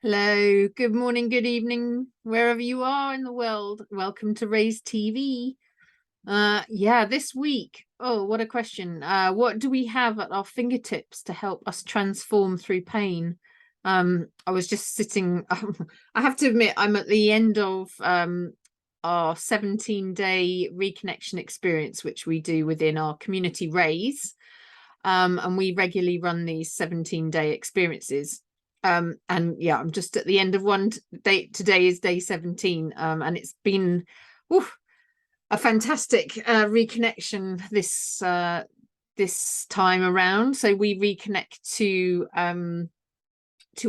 Hello, good morning, good evening, wherever you are in the world. Welcome to Raise TV. Yeah, this week. Oh, what a question. What do we have at our fingertips to help us transform through pain? I was just sitting, I have to admit, I'm at the end of our 17-day reconnection experience, which we do within our community Raise. And we regularly run these 17-day experiences. And yeah, I'm just at the end of one day. Today is day 17, and it's been a fantastic reconnection this time around. So we reconnect to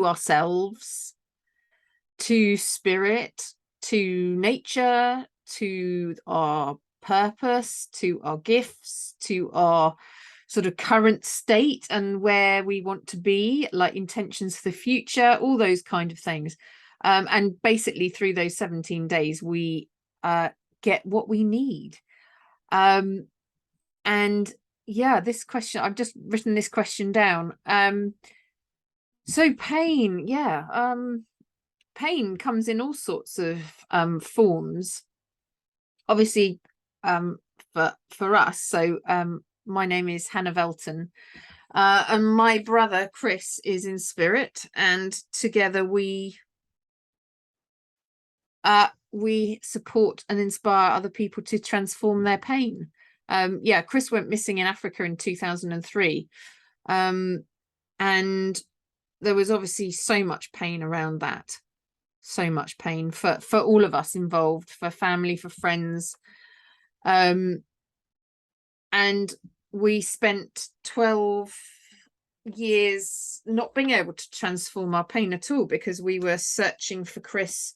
ourselves, to spirit, to nature, to our purpose, to our gifts, to our sort of current state and where we want to be, like intentions for the future, all those kind of things. And basically through those 17 days, we get what we need. And yeah, this question, I've just written this question down. So pain, yeah. Pain comes in all sorts of forms. Obviously, for us, so my name is Hannah Velten, and my brother Chris is in spirit, and together we support and inspire other people to transform their pain. Yeah, Chris went missing in Africa in 2003, and there was obviously so much pain around that, so much pain for all of us involved, for family, for friends. And we spent 12 years not being able to transform our pain at all because we were searching for Chris,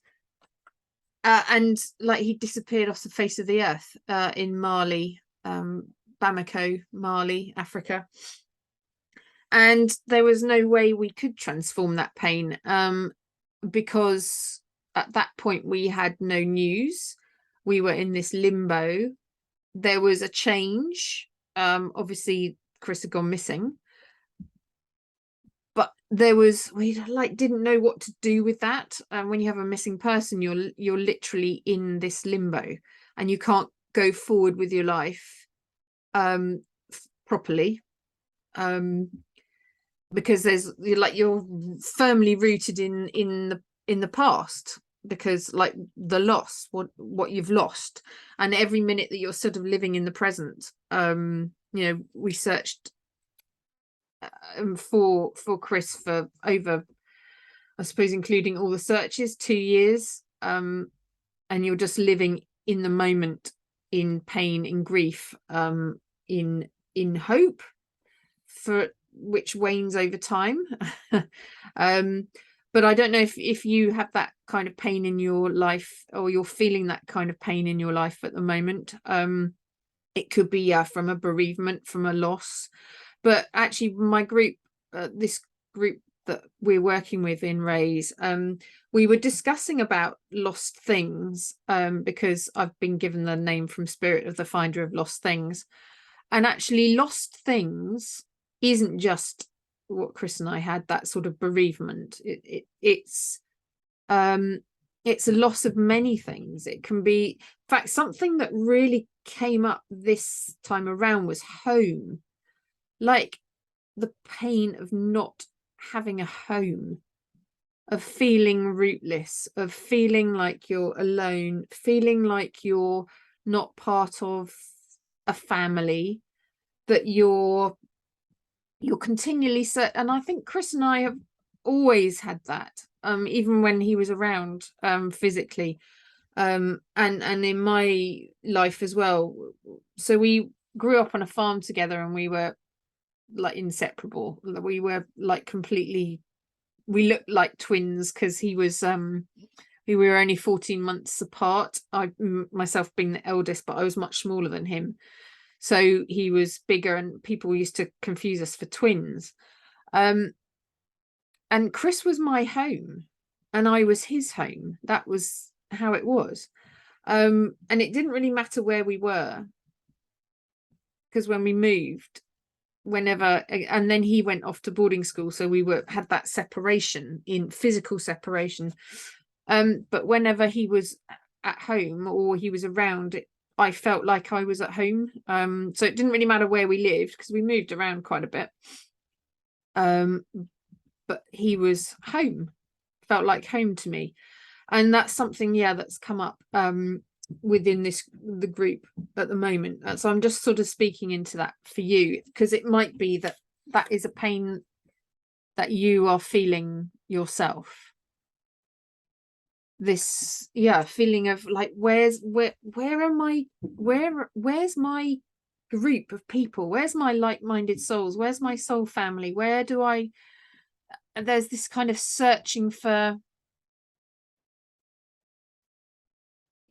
and like he disappeared off the face of the earth in Mali, Bamako, Mali, Africa, and there was no way we could transform that pain, because at that point we had no news. We were in this limbo. There was a change. Obviously Chris had gone missing, but we like didn't know what to do with that. And when you have a missing person, you're literally in this limbo, and you can't go forward with your life properly, because you're firmly rooted in the past, because like the loss, what you've lost, and every minute that you're sort of living in the present. We searched for Chris for over, I suppose, including all the searches, 2 years, and you're just living in the moment, in pain, in grief, in hope, for which wanes over time. But I don't know if you have that kind of pain in your life, or you're feeling that kind of pain in your life at the moment. It could be from a bereavement, from a loss. But actually my group, this group that we're working with in Raise, we were discussing about lost things, because I've been given the name from Spirit of the Finder of Lost Things. And actually lost things isn't just what Chris and I had, that sort of bereavement. It's a loss of many things. It can be, in fact, something that really came up this time around was home. Like the pain of not having a home, of feeling rootless, of feeling like you're alone, feeling like you're not part of a family, that you're continually set. And I think Chris and I have always had that, even when he was around, physically, and in my life as well. So we grew up on a farm together, and we were like inseparable. We were like completely, we looked like twins, because he was we were only 14 months apart, I myself being the eldest, but I was much smaller than him, so he was bigger, and people used to confuse us for twins. And Chris was my home, and I was his home. That was how it was. And it didn't really matter where we were, because when we moved, whenever, and then he went off to boarding school, so we had that separation, in physical separation, but whenever he was at home or he was around, I felt like I was at home. So it didn't really matter where we lived, because we moved around quite a bit, but he was home, felt like home to me. And that's something, yeah, that's come up within the group at the moment. So I'm just sort of speaking into that for you, because it might be that that is a pain that you are feeling yourself. This, yeah, feeling of like, where's my group of people? Where's my like-minded souls? Where's my soul family? Where do I, there's this kind of searching for,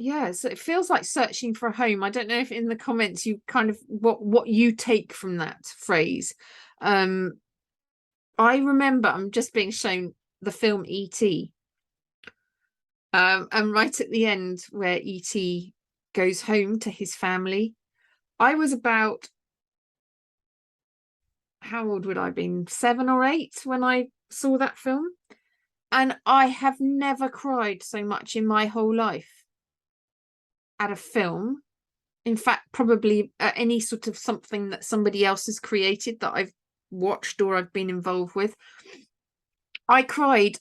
yeah, so it feels like searching for a home. I don't know if in the comments you kind of what you take from that phrase. I remember, I'm just being shown the film E.T. And right at the end where E.T. goes home to his family, I was about, how old would I have been? 7 or 8 when I saw that film. And I have never cried so much in my whole life at a film. In fact, probably at any sort of something that somebody else has created that I've watched or I've been involved with. I cried.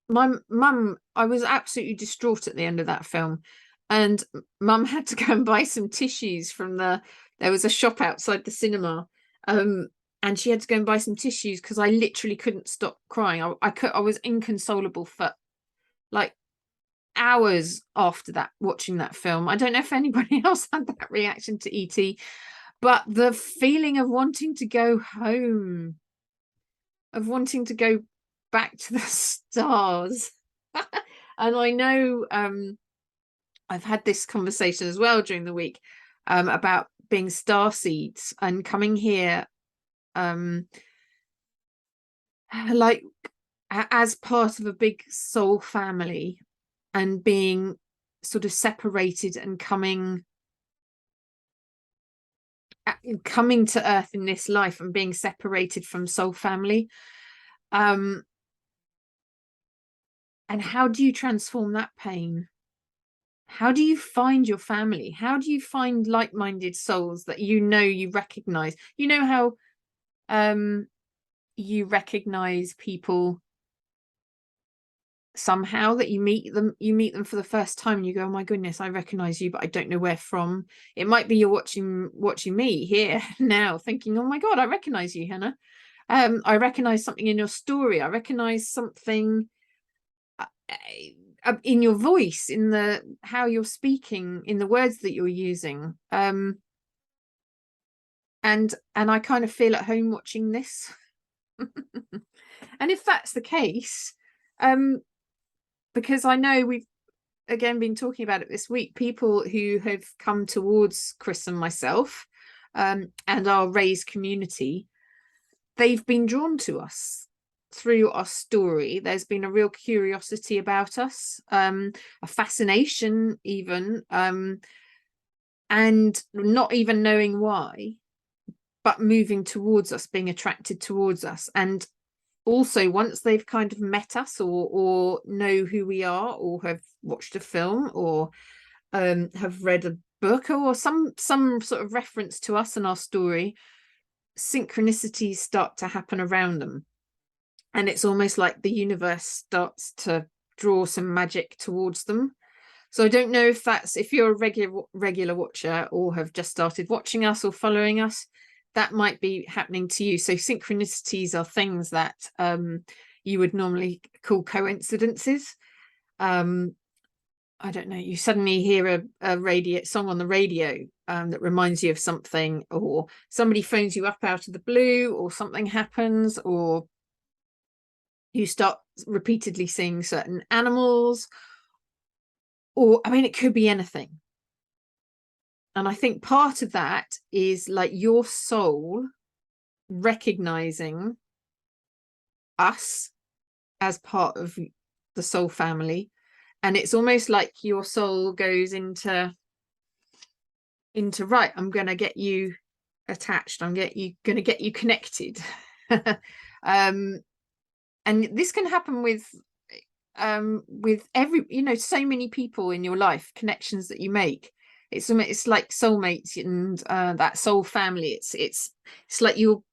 My mum, I was absolutely distraught at the end of that film. And mum had to go and buy some tissues from there was a shop outside the cinema. And she had to go and buy some tissues because I literally couldn't stop crying. I was inconsolable for like hours after that, watching that film. I don't know if anybody else had that reaction to E.T., but the feeling of wanting to go home, of wanting to go back to the stars. And I know I've had this conversation as well during the week about being star seeds and coming here like as part of a big soul family, and being sort of separated and coming to earth in this life and being separated from soul family. And how do you transform that pain? How do you find your family? How do you find like-minded souls that you recognize? You know how you recognize people somehow, that you meet them for the first time and you go, oh my goodness, I recognize you, but I don't know where from. It might be you're watching me here now thinking, oh my god, I recognize you, Hannah. I recognize something in your story. I recognize something in your voice, in the how you're speaking, in the words that you're using. And I kind of feel at home watching this. And if that's the case, because I know we've again been talking about it this week, people who have come towards Chris and myself and our raised community, they've been drawn to us through our story. There's been a real curiosity about us, a fascination even, and not even knowing why, but moving towards us, being attracted towards us. And also once they've kind of met us or know who we are, or have watched a film, or have read a book, or some sort of reference to us and our story, synchronicities start to happen around them, and it's almost like the universe starts to draw some magic towards them. So I don't know if you're a regular watcher or have just started watching us or following us, that might be happening to you. So synchronicities are things that you would normally call coincidences. I don't know, you suddenly hear a radio song on the radio that reminds you of something, or somebody phones you up out of the blue, or something happens, or you start repeatedly seeing certain animals, or I mean, it could be anything. And I think part of that is like your soul recognizing us as part of the soul family. And it's almost like your soul goes into right, I'm going to get you attached. I'm going to get you connected. And this can happen with every, so many people in your life, connections that you make. It's like soulmates and that soul family. It's like you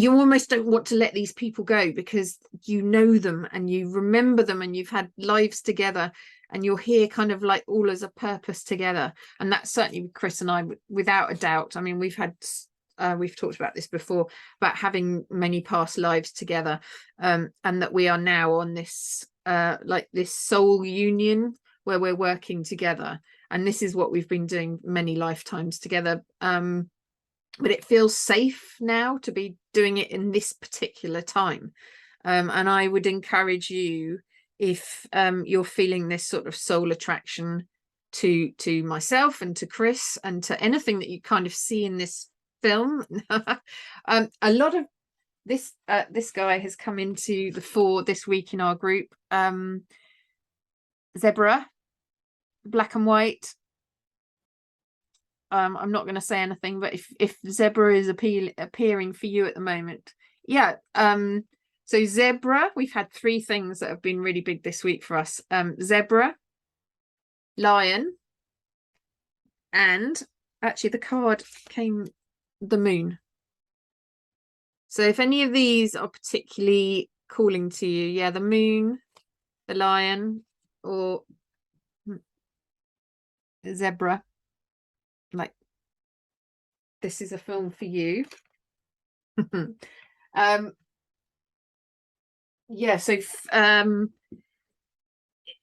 almost don't want to let these people go, because you know them and you remember them and you've had lives together and you're here kind of like all as a purpose together. And that's certainly with Chris and I, without a doubt. I mean, we've talked about this before, about having many past lives together, and that we are now on this like this soul union where we're working together, and this is what we've been doing many lifetimes together. But it feels safe now to be doing it in this particular time. And I would encourage you, if you're feeling this sort of soul attraction to myself and to Chris and to anything that you kind of see in this film. A lot of this guy has come into the fore this week in our group. Zebra, black and white. I'm not going to say anything, but if Zebra is appearing for you at the moment, yeah. So Zebra, we've had 3 things that have been really big this week for us. Zebra, lion, and actually the card came the moon. So if any of these are particularly calling to you, yeah, the moon, the lion, or Zebra, like, this is a film for you. Yeah, so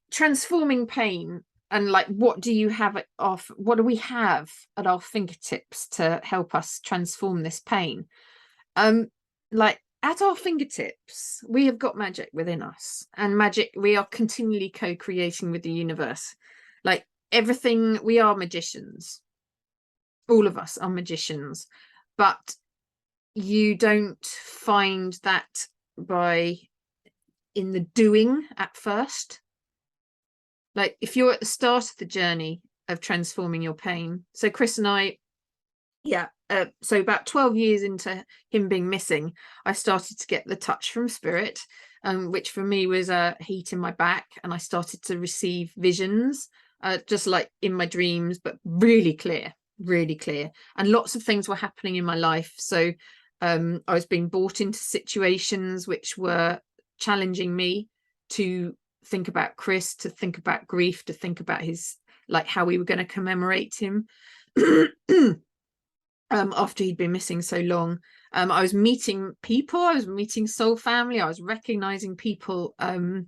transforming pain, and like, what do you have what do we have at our fingertips to help us transform this pain? Like, at our fingertips, we have got magic within us, and magic, we are continually co-creating with the universe. Like, everything, we are magicians. All of us are magicians, but you don't find that by in the doing at first. Like, if you're at the start of the journey of transforming your pain, so Chris and I, yeah, so about 12 years into him being missing, I started to get the touch from spirit, which for me was a heat in my back, and I started to receive visions, just like in my dreams, but really clear, and lots of things were happening in my life. So I was being brought into situations which were challenging me to think about Chris, to think about grief, to think about his, like, how we were going to commemorate him. After he'd been missing so long. I was meeting people, I was meeting soul family, I was recognizing people, and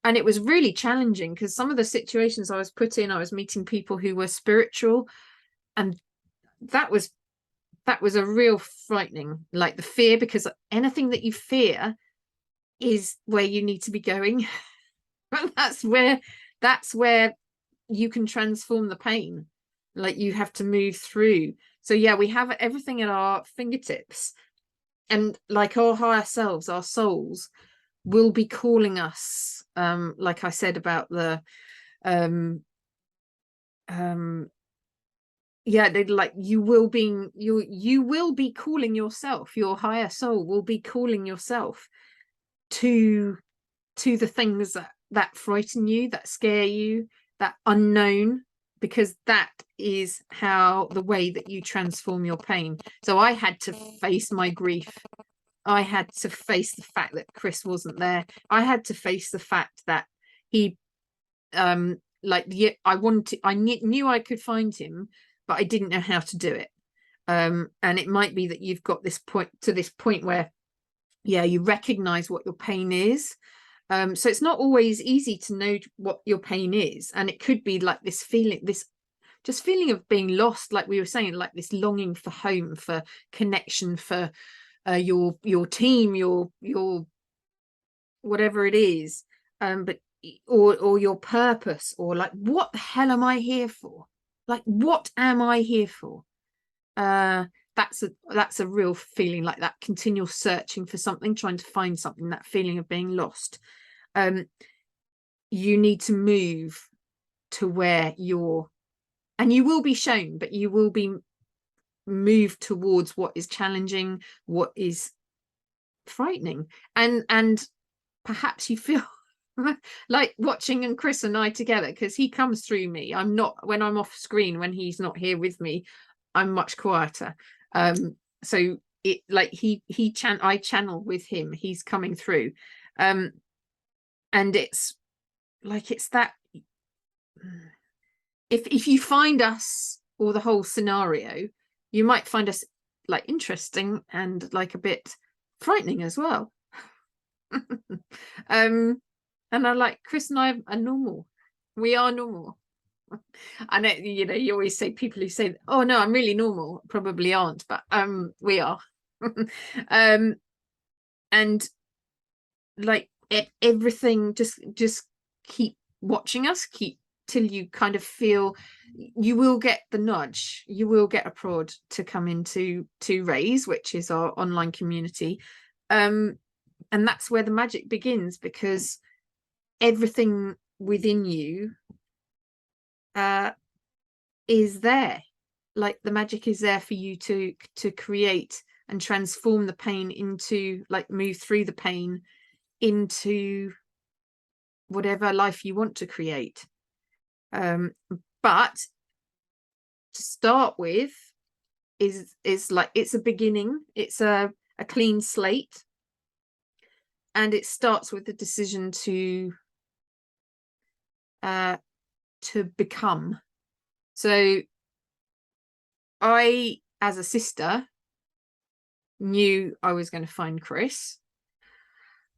it was really challenging, because some of the situations I was put in, I was meeting people who were spiritual, and that was a real frightening, like, the fear, because anything that you fear is where you need to be going. that's where you can transform the pain. Like, you have to move through. So yeah, we have everything at our fingertips, and like, our higher selves, our souls, will be calling us, like I said about the yeah, they, like, you will be calling yourself, your higher soul will be calling yourself to the things that frighten you, that scare you, that unknown, because that is how, the way that you transform your pain. So I had to face my grief. I had to face the fact that Chris wasn't there. I had to face the fact that he, like, I knew I could find him, but I didn't know how to do it. And it might be that you've got this point where, yeah, you recognize what your pain is. So it's not always easy to know what your pain is, and it could be like this feeling, this just feeling of being lost, like we were saying, like this longing for home, for connection, for your team, your whatever it is, but or your purpose, or like, what the hell am I here for? Like, what am I here for? That's a real feeling, like that continual searching for something, trying to find something, that feeling of being lost. You need to move to where you're, and you will be shown, but you will be move towards what is challenging, what is frightening, and perhaps you feel like watching and Chris and I together, because he comes through me. I'm not, when I'm off screen, when he's not here with me, I'm much quieter. So it, like, I channel with him, he's coming through. And it's like, it's that, if you find us, or the whole scenario, you might find us like interesting and like a bit frightening as well. And I like, Chris and I are normal. We are normal. I know, you know, you always say, people who say, oh no, I'm really normal, probably aren't, but we are. And like everything, just keep watching us, keep, till you kind of feel you will get the nudge, you will get a prod to come into to Raise, which is our online community. And that's where the magic begins, because everything within you is there. Like, the magic is there for you to create and transform the pain into, like, move through the pain into whatever life you want to create. But to start with is like, it's a beginning, it's a clean slate, and it starts with the decision to become. So I, as a sister, knew I was going to find Chris,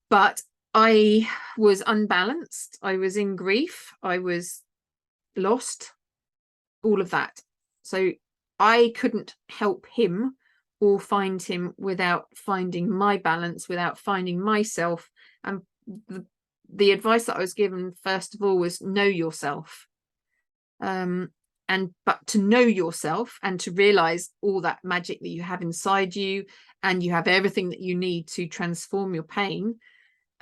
but I was unbalanced, I was in grief, I was lost, all of that. So I couldn't help him or find him without finding my balance, without finding myself. And the advice that I was given, first of all, was know yourself. But to know yourself and to realize all that magic that you have inside you, and you have everything that you need to transform your pain,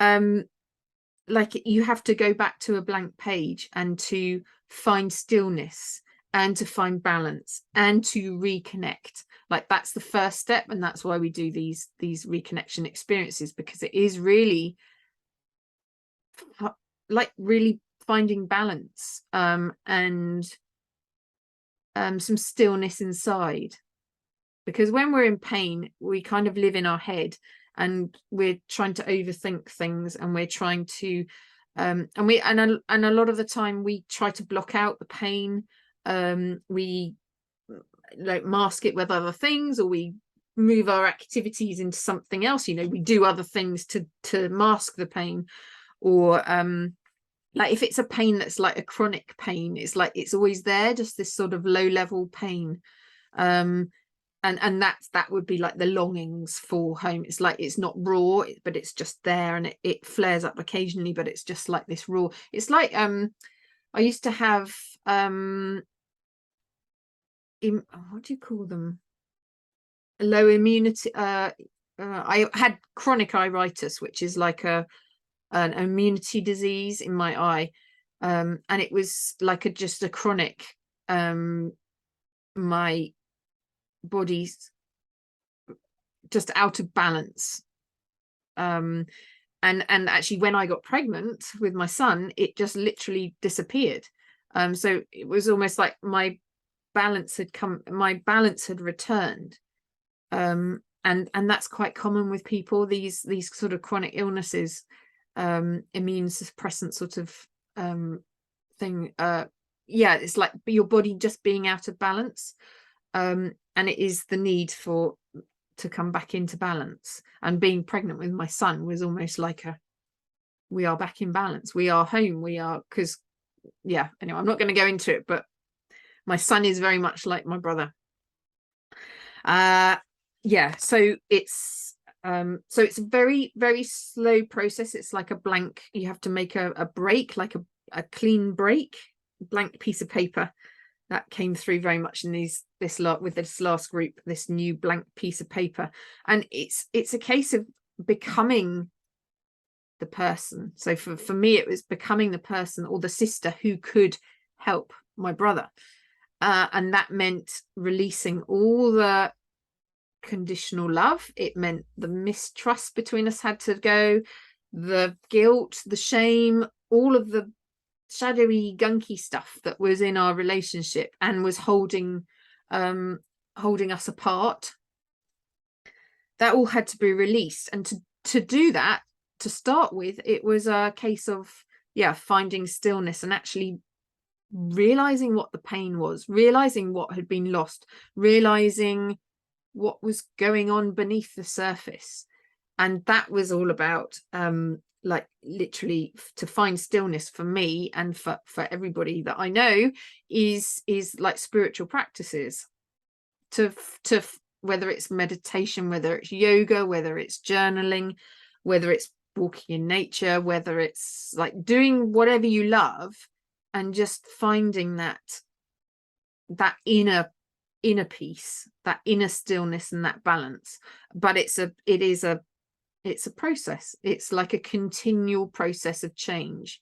like, you have to go back to a blank page and to find stillness and to find balance and to reconnect. Like, that's the first step, and that's why we do these reconnection experiences, because it is really like really finding balance and some stillness inside. Because when we're in pain, we kind of live in our head, and we're trying to overthink things, and we're trying to and a lot of the time we try to block out the pain. We like mask it with other things, or we move our activities into something else, you know, we do other things to mask the pain. Or like, if it's a pain that's like a chronic pain, it's like it's always there, just this sort of low level pain. And that would be like the longings for home. It's like, it's not raw, but it's just there, and it flares up occasionally, but it's just like this raw. It's like I used to have what do you call them, low immunity. I had chronic iritis, which is like an immunity disease in my eye, and it was like just a chronic, my body's just out of balance. And actually, when I got pregnant with my son, it just literally disappeared. So it was almost like my balance had returned. And that's quite common with people, these sort of chronic illnesses, immune suppressant sort of thing. Yeah, it's like your body just being out of balance. And it is the need to come back into balance. And being pregnant with my son was almost like we are back in balance, we are home, we are, because yeah, anyway, I'm not going to go into it, but my son is very much like my brother. Yeah, so it's a very, very slow process. It's like a blank, you have to make a break, like a clean break, blank piece of paper. That came through very much in this last group, this new blank piece of paper. And it's a case of becoming the person. So for me, it was becoming the person or the sister who could help my brother. And that meant releasing all the conditional love. It meant the mistrust between us had to go, the guilt, the shame, all of the shadowy, gunky stuff that was in our relationship and was holding us apart. That all had to be released. And to do that, to start with, it was a case of finding stillness and actually realizing what the pain was, realizing what had been lost, realizing what was going on beneath the surface. And that was all about like literally to find stillness for me and for everybody that I know is like spiritual practices, to whether it's meditation, whether it's yoga, whether it's journaling, whether it's walking in nature, whether it's like doing whatever you love and just finding that inner peace, that inner stillness and that balance. But it's a process. It's like a continual process of change.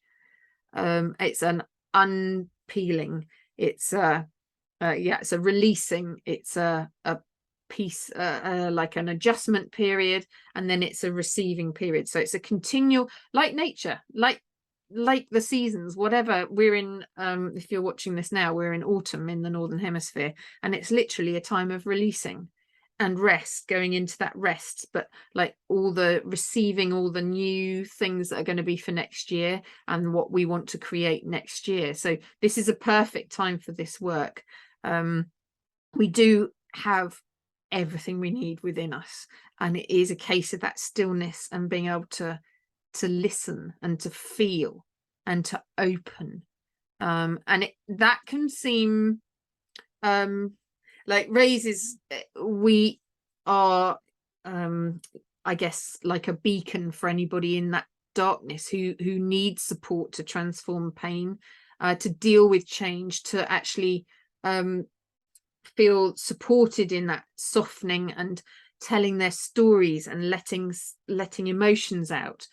It's an unpeeling, it's a releasing, it's a piece, like an adjustment period, and then it's a receiving period. So it's a continual, like nature, like the seasons, whatever we're in. If you're watching this now, we're in autumn in the northern hemisphere, and it's literally a time of releasing and rest, going into that rest, but like all the receiving, all the new things that are going to be for next year and what we want to create next year. So this is a perfect time for this work. We do have everything we need within us, and it is a case of that stillness and being able to listen and to feel and to open. And that can seem like raises, we are I guess like a beacon for anybody in that darkness who needs support to transform pain, to deal with change, to actually feel supported in that softening and telling their stories and letting emotions out.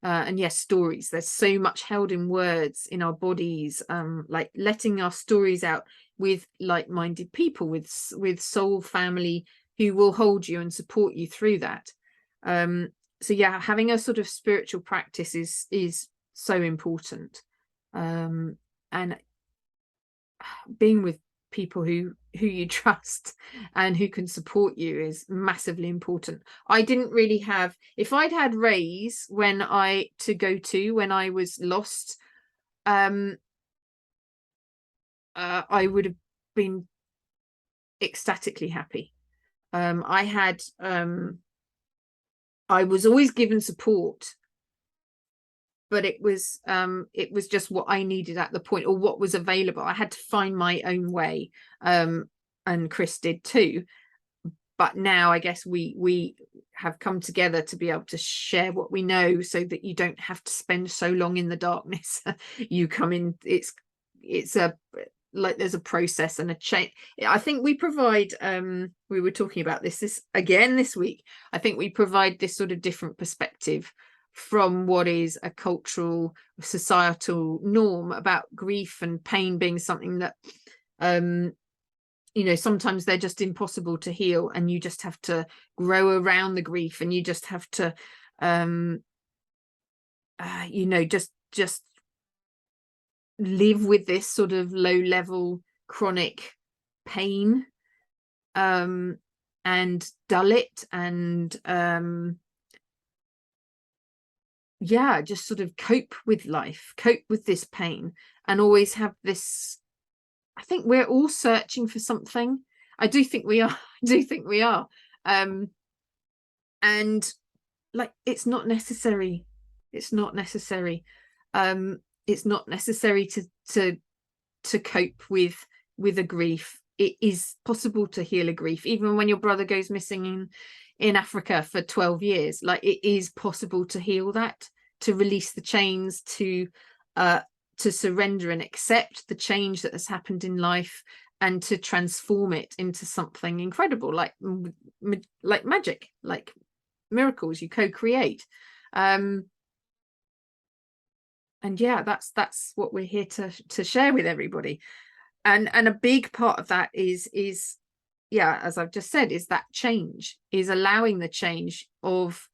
And yes, stories, there's so much held in words in our bodies, like letting our stories out with like-minded people, with soul family who will hold you and support you through that. So yeah, having a sort of spiritual practice is so important, and being with people who you trust and who can support you is massively important. I didn't really have, if I'd had Rays when I was lost, I would have been ecstatically happy. I was always given support, but it was just what I needed at the point, or what was available. I had to find my own way, and Chris did too. But now I guess we have come together to be able to share what we know, so that you don't have to spend so long in the darkness. You come in, it's a, like, there's a process and a change. I think we provide, we were talking about this again this week. I think we provide this sort of different perspective from what is a cultural, societal norm about grief and pain being something that sometimes they're just impossible to heal, and you just have to grow around the grief, and you just have to just live with this sort of low level chronic pain, and dull it, and just sort of cope with life, cope with this pain, and always have this. I think we're all searching for something. I do think we are. And like, it's not necessary. It's not necessary to cope with a grief. It is possible to heal a grief, even when your brother goes missing in Africa for 12 years. Like, it is possible to heal that, to release the chains, to surrender and accept the change that has happened in life, and to transform it into something incredible, like magic, like miracles you co-create. And yeah, that's what we're here to share with everybody. And a big part of that is yeah, as I've just said, is that change, is allowing the change of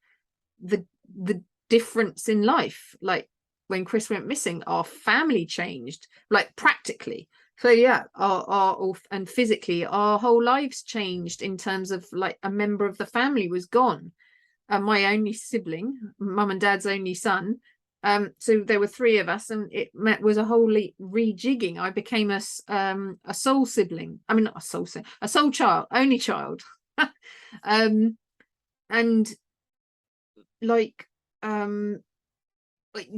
the difference in life. Like when Chris went missing, our family changed, like practically. So yeah, our and physically our whole lives changed, in terms of like a member of the family was gone. My only sibling, mum and dad's only son. So there were three of us, and it was a wholly rejigging. I became a sole sibling. I mean, not a sole sibling, a sole child, only child. And like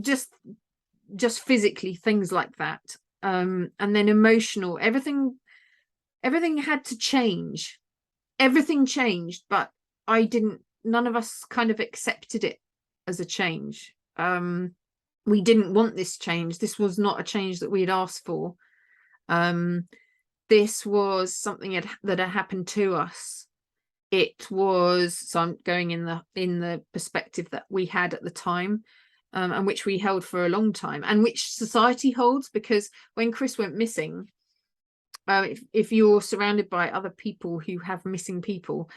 just physically, things like that. And then emotional, everything had to change. Everything changed, but none of us kind of accepted it as a change. We didn't want this change. This was not a change that we had asked for. This was something that had happened to us. It was, so I'm going in the perspective that we had at the time, and which we held for a long time, and which society holds, because when Chris went missing, if you're surrounded by other people who have missing people,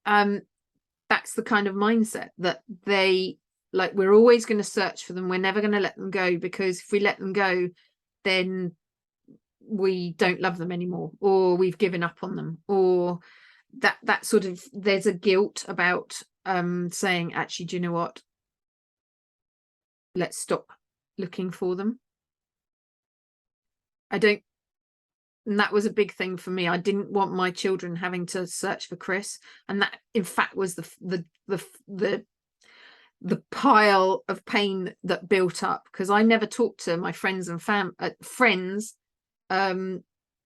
that's the kind of mindset that they, like, we're always going to search for them, we're never going to let them go, because if we let them go, then we don't love them anymore, or we've given up on them, or that sort of, there's a guilt about saying, actually, do you know what, let's stop looking for them. And that was a big thing for me. I didn't want my children having to search for Chris, and that in fact was the pile of pain that built up, because I never talked to my friends and friends,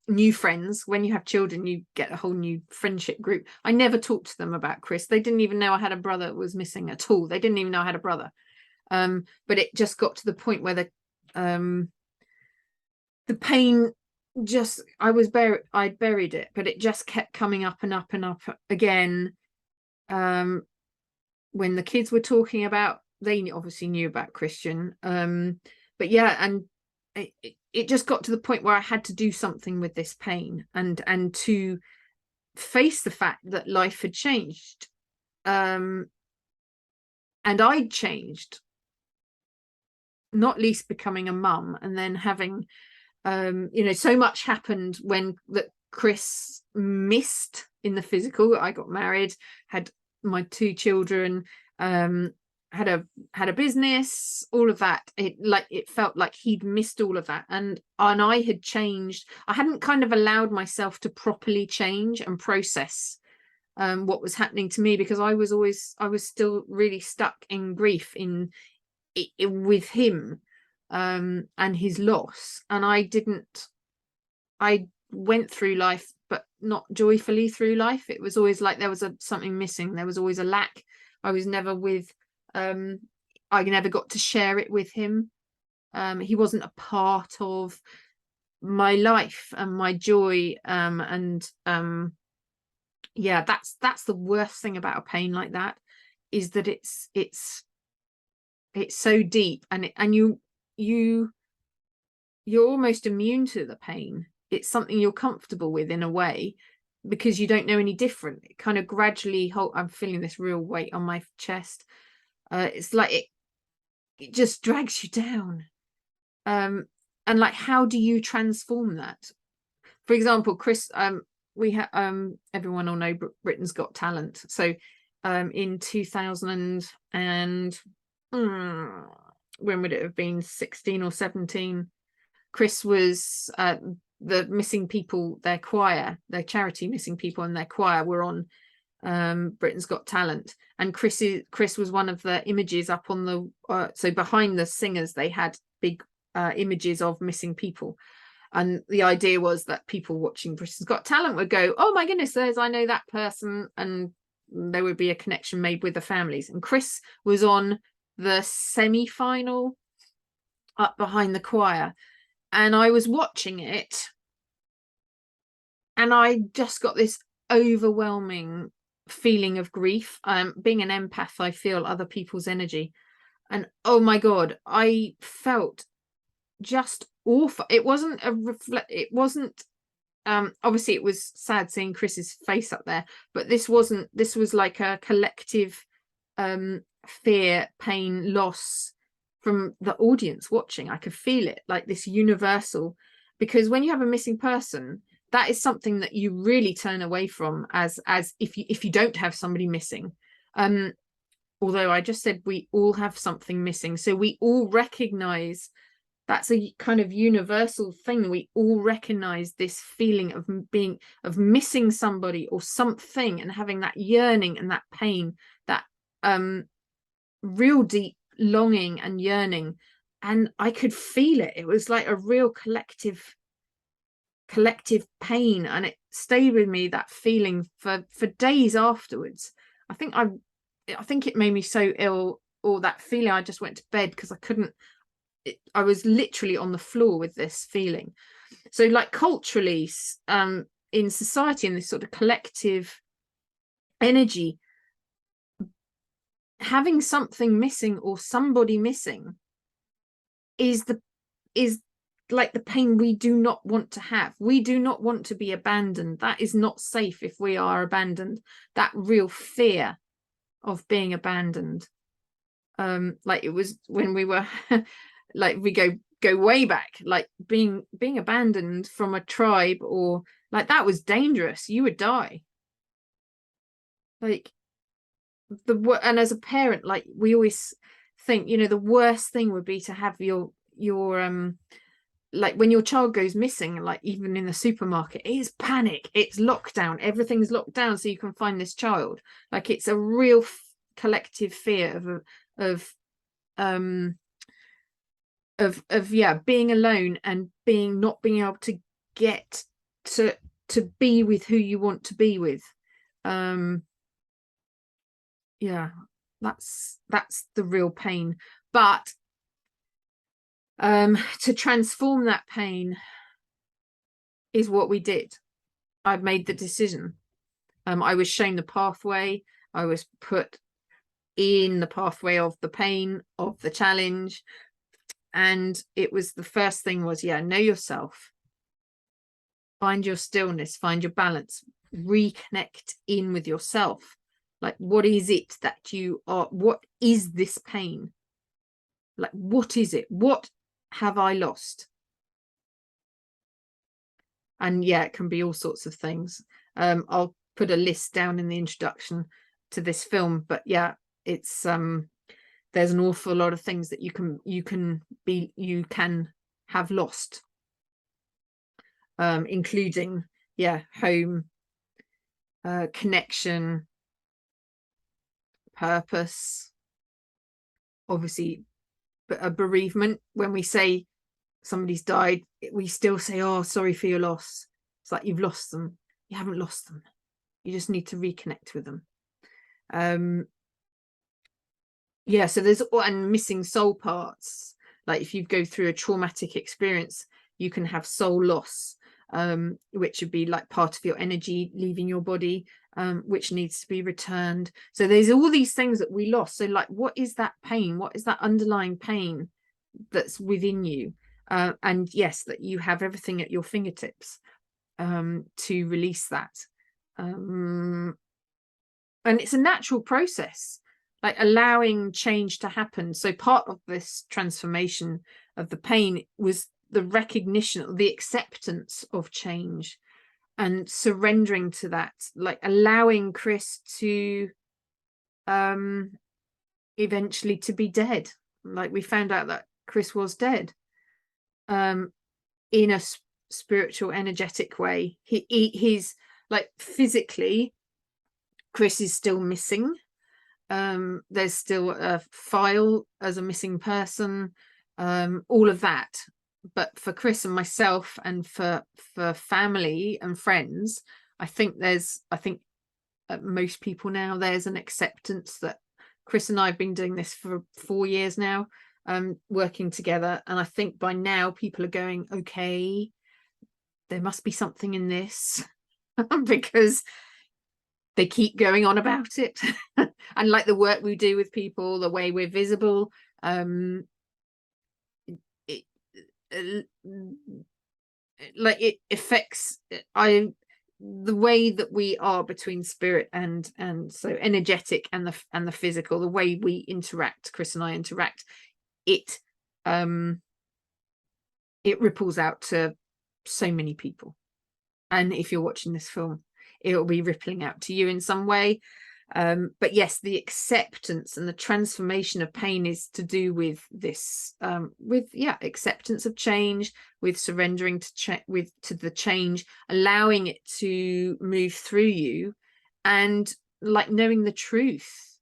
new friends. When you have children, you get a whole new friendship group. I never talked to them about Chris. They didn't even know I had a brother that was missing at all. They didn't even know I had a brother. But it just got to the point where the pain just, I'd buried it, but it just kept coming up and up and up again. When the kids were talking about, they obviously knew about Christian, but yeah, and it just got to the point where I had to do something with this pain, and to face the fact that life had changed, and I'd changed, not least becoming a mum, and then having so much happened when that Chris missed in the physical. I got married, had my 2 children, had a business, all of that. It felt like he'd missed all of that, and I had changed. I hadn't kind of allowed myself to properly change and process what was happening to me, because I was still really stuck in grief with him, and his loss. And I went through life, but not joyfully through life. It was always like there was something missing. There was always a lack. I was never with, I never got to share it with him. He wasn't a part of my life and my joy. Yeah, that's the worst thing about a pain like that, is that it's so deep, and you're almost immune to the pain. It's something you're comfortable with in a way, because you don't know any different. It kind of gradually I'm feeling this real weight on my chest. It's like it just drags you down. And like, how do you transform that? For example, Chris, we have everyone will know Britain's Got Talent. So in 2000 and when would it have been, 16 or 17, Chris was the missing people, their choir, their charity missing people and their choir were on Britain's Got Talent, and Chris was one of the images up on the so behind the singers they had big images of missing people, and the idea was that people watching Britain's Got Talent would go, oh my goodness, I know that person, and there would be a connection made with the families. And Chris was on the semi-final up behind the choir, and I was watching it, and I just got this overwhelming feeling of grief. Being an empath, I feel other people's energy, and oh my god, I felt just awful. It wasn't it wasn't obviously it was sad seeing Chris's face up there, but this was like a collective fear, pain, loss from the audience watching. I could feel it, like this universal, because when you have a missing person, that is something that you really turn away from as if you don't have somebody missing. Although I just said we all have something missing, so we all recognize that's a kind of universal thing. We all recognize this feeling of missing somebody or something, and having that yearning and that pain, that real deep longing and yearning. And I could feel it. It was like a real collective pain, and it stayed with me, that feeling, for days afterwards. I think it made me so ill, or that feeling, I just went to bed because I was literally on the floor with this feeling. So like culturally, in society, in this sort of collective energy, having something missing or somebody missing is like the pain we do not want to have. We do not want to be abandoned. That is not safe if we are abandoned. That real fear of being abandoned, like it was when we were like we go way back, like being abandoned from a tribe, or like that was dangerous. You would die. Like and as a parent, like we always think, you know, the worst thing would be to have your like when your child goes missing, like even in the supermarket, it is panic, it's lockdown, everything's locked down so you can find this child. Like it's a real collective fear of yeah, being alone and not being able to get to be with who you want to be with. Yeah, that's the real pain. But to transform that pain is what we did. I made the decision. I was shown the pathway. I was put in the pathway of the pain, of the challenge. And it was, the first thing was, yeah, know yourself. Find your stillness, find your balance, reconnect in with yourself. Like, what is it that you are? What is this pain? Like, what is it? What have I lost? And yeah, it can be all sorts of things. I'll put a list down in the introduction to this film, but yeah, it's there's an awful lot of things that you can have lost, including, yeah, home, connection, purpose, obviously a bereavement. When we say somebody's died, we still say, oh, sorry for your loss. It's like, you've lost them. You haven't lost them. You just need to reconnect with them. Yeah, so there's, and missing soul parts. Like if you go through a traumatic experience, you can have soul loss, which would be like part of your energy leaving your body, which needs to be returned. So there's all these things that we lost. So like, what is that pain? What is that underlying pain that's within you? And yes, that you have everything at your fingertips to release that. And it's a natural process, like allowing change to happen. So part of this transformation of the pain was the recognition, the acceptance of change, and surrendering to that, like allowing Chris to eventually to be dead. Like we found out that Chris was dead, in a spiritual, energetic way. He's like, physically, Chris is still missing. There's still a file as a missing person, all of that. But for Chris and myself, and for family and friends, I think most people now, there's an acceptance that Chris and I have been doing this for 4 years now, working together. And I think by now people are going, okay, there must be something in this, because they keep going on about it. And like the work we do with people, the way we're visible, like it affects the way that we are between spirit and so energetic and the physical, the way we interact, Chris and I interact, it ripples out to so many people. And if you're watching this film, it will be rippling out to you in some way. But yes, the acceptance and the transformation of pain is to do with this, with acceptance of change, with surrendering to the change, allowing it to move through you, and like knowing the truth.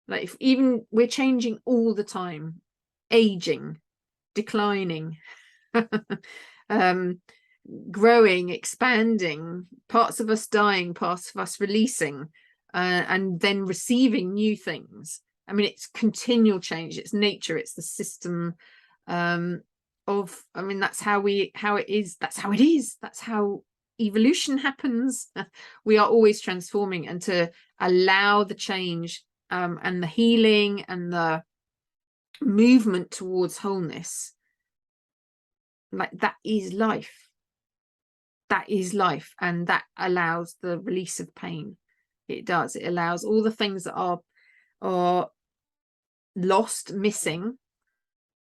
Like if even we're changing all the time, aging, declining, growing, expanding, parts of us dying, parts of us releasing, and then receiving new things. I mean, it's continual change, it's nature, it's the system of, I mean, that's how it is, that's how evolution happens. We are always transforming, and to allow the change and the healing and the movement towards wholeness, like that is life. That is life, and that allows the release of pain. It does. It allows all the things that are lost, missing,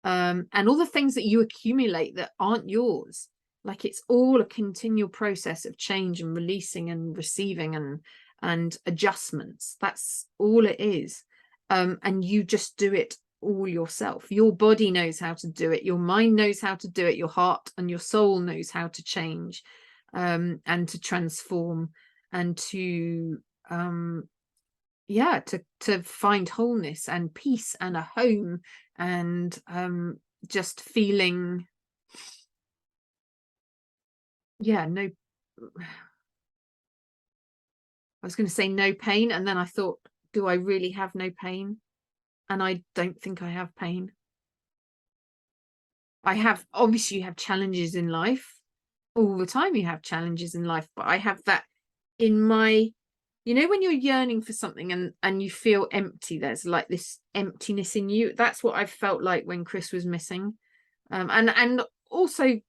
and all the things that you accumulate that aren't yours. Like it's all a continual process of change and releasing and receiving and adjustments. That's all it is. And you just do it all yourself. Your body knows how to do it. Your mind knows how to do it. Your heart and your soul knows how to change, and to transform, and to to find wholeness and peace and a home, and just feeling no, I was going to say no pain, and then I thought, do I really have no pain? And I don't think I have pain. I have, obviously you have challenges in life all the time, you have challenges in life, but I have that in my, you know, when you're yearning for something and you feel empty, there's like this emptiness in you. That's what I felt like when Chris was missing. And also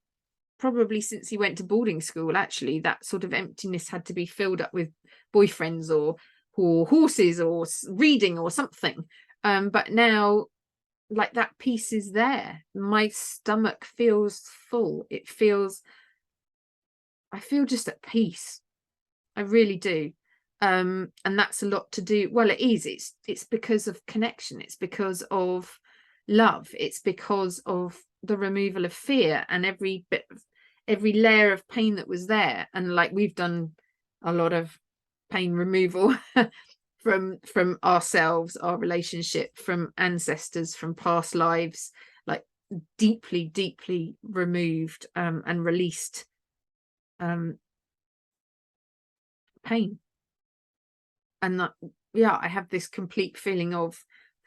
probably since he went to boarding school, actually, that sort of emptiness had to be filled up with boyfriends or horses or reading or something. But now, like, that piece is there. My stomach feels full. I feel just at peace. I really do. And that's a lot to do. Well, it is. It's because of connection. It's because of love. It's because of the removal of fear and every layer of pain that was there. And like, we've done a lot of pain removal from ourselves, our relationship, from ancestors, from past lives, like deeply removed and released pain. And that, I have this complete feeling of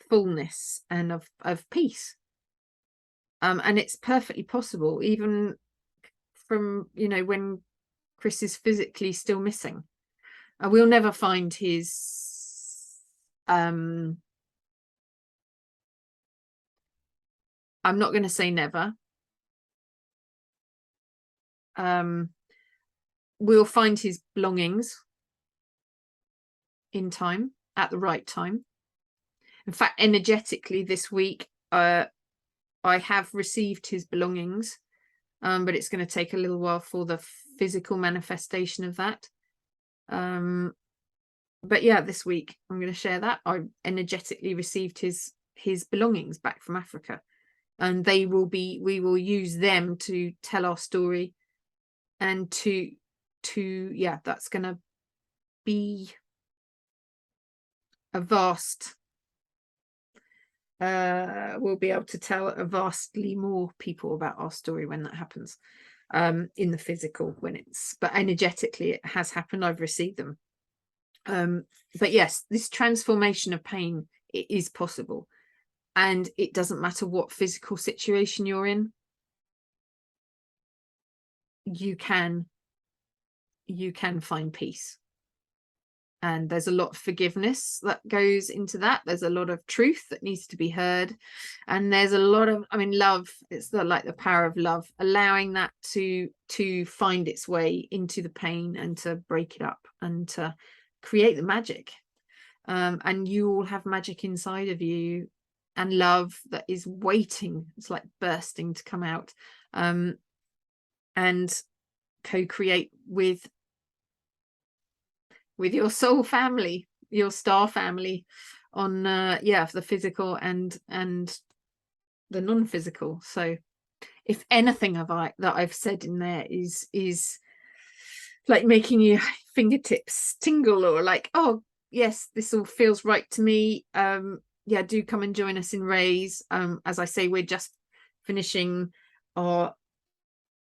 fullness and of peace. And it's perfectly possible, even from, you know, when Chris is physically still missing. We'll never find his I'm not going to say never. We'll find his belongings in time, at the right time. In fact, energetically this week, I have received his belongings, but it's going to take a little while for the physical manifestation of that. But yeah, this week I'm going to share that I energetically received his belongings back from Africa, and we will use them to tell our story, and to that's going to be a vast, we'll be able to tell a vastly more people about our story when that happens, in the physical, but energetically it has happened. I've received them. But yes, this transformation of pain, it is possible, and it doesn't matter what physical situation you're in. You can find peace. and there's a lot of forgiveness that goes into that. There's a lot of truth that needs to be heard, and there's a lot of, I mean, love. It's like the power of love, allowing that to find its way into the pain and to break it up and to create the magic. And you all have magic inside of you, and love that is waiting. It's like bursting to come out, and co-create with your soul family, your star family, on the physical and the non-physical. So if anything that I've said in there is like making your fingertips tingle, or like, oh yes, this all feels right to me, yeah, do come and join us in Raise. As I say, we're just finishing our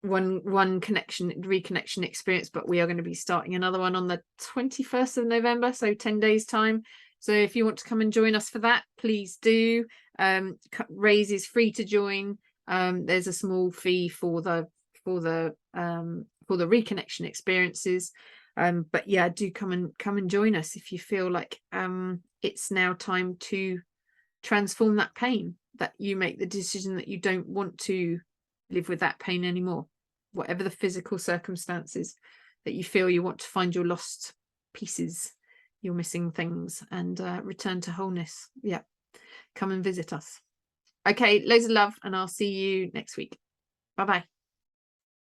one reconnection experience, but we are going to be starting another one on the 21st of November, so 10 days time. So if you want to come and join us for that, please do. Raise is free to join. There's a small fee for the reconnection experiences, but yeah, do come and join us if you feel like it's now time to transform that pain, that you make the decision that you don't want to live with that pain anymore, whatever the physical circumstances, that you feel you want to find your lost pieces, your missing things, and return to wholeness. Yeah, come and visit us. Okay, loads of love, and I'll see you next week. Bye bye.